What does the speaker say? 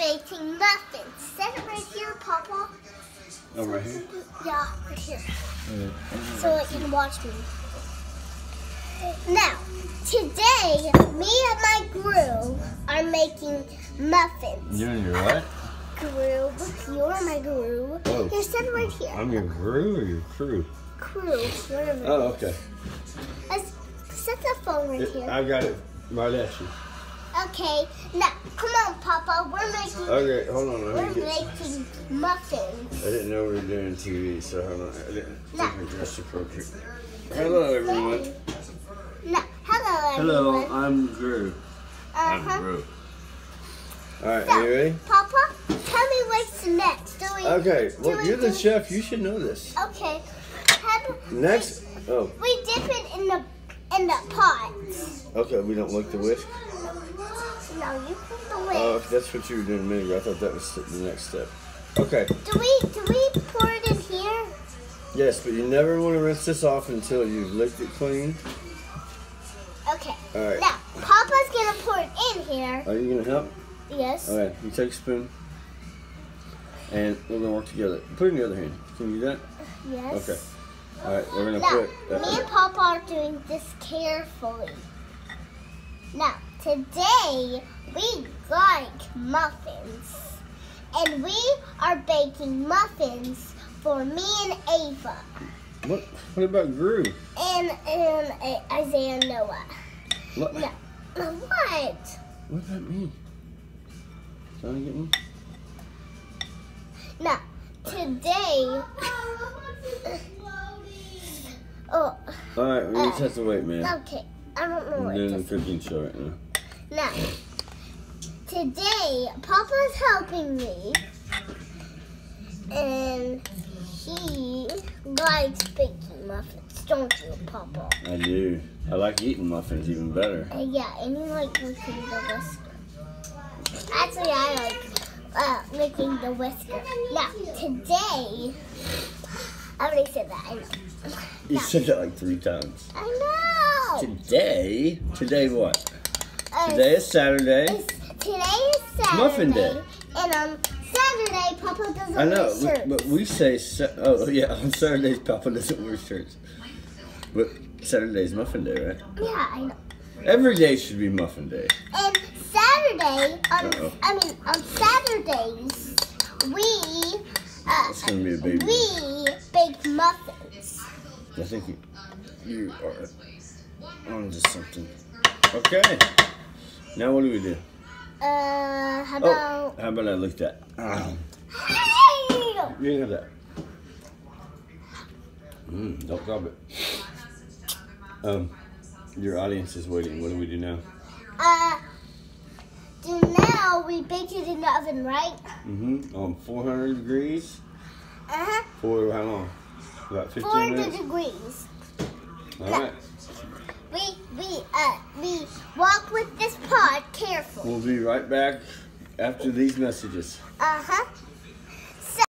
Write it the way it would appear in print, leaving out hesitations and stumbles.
making muffins. Set it right here, Papa. Oh, right here? Yeah, right here. Okay. So it can watch me. Now, today, me and my group are making muffins. You and your what? Group. You're my group. Oh. You're set right here. I'm your crew or your crew? Crew. Whatever. Oh, okay. Let's set the phone right here. I got it right at you. Okay. Now, come on, Papa. We're making. Okay, hold on. We're making muffins. I didn't know we were doing TV, so hold on. I didn't think we were dressed appropriate. Hello, everyone. No. Hello, everyone. Hello, I'm Drew. I'm Drew. All right, are you ready? Papa, tell me what's next. Okay, well, you're the chef. You should know this. Okay. Next, we dip it in the pot. Okay, we don't lick the whisk? No, you put the whisk. Oh, that's what you were doing a minute ago. I thought that was the next step. Okay. Do we pour it in here? Yes, but you never want to rinse this off until you've licked it clean. Okay. All right. Now, Papa's going to pour it in here. Are you going to help? Yes. All right, you take a spoon, and we're going to work together. Put it in the other hand. Can you do that? Yes. Okay. All right, we're going to put... me and Papa are doing this carefully. Now, today, we like muffins. And we are baking muffins for me and Ava. What about Gru? And Isaiah and Noah. What? No. What? What does that mean? Trying to get me? Now, today... Oh. All right, we just have to wait, man. Okay, I don't know I'm what doing to the cooking show right now. Now, today, Papa's helping me, and he likes baking muffins, don't you, Papa? I do. I like eating muffins even better. Yeah, and you like making the whisker. Actually, I like making the whisker. Now, today, I already said that, I know. You said that like 3 times. I know. Today? Today what? Today is Saturday. Today is Saturday. Muffin Day. And on Saturday, Papa doesn't I know, wear shirts. but we say, oh yeah, on Saturdays Papa doesn't wear shirts. But Saturday's Muffin Day, right? Yeah, I know. Every day should be Muffin Day. And Saturday, on Saturdays, it's gonna be a big we bake muffins. I think you are onto something. Okay. Now what do we do? How about... how about I lick that? Hey! You can have that. Don't drop it. Your audience is waiting. What do we do now? Now we bake it in the oven, right? On 400 degrees. For how long? About 15 minutes? 400 degrees. All right. We walk with this pot carefully. We'll be right back after these messages.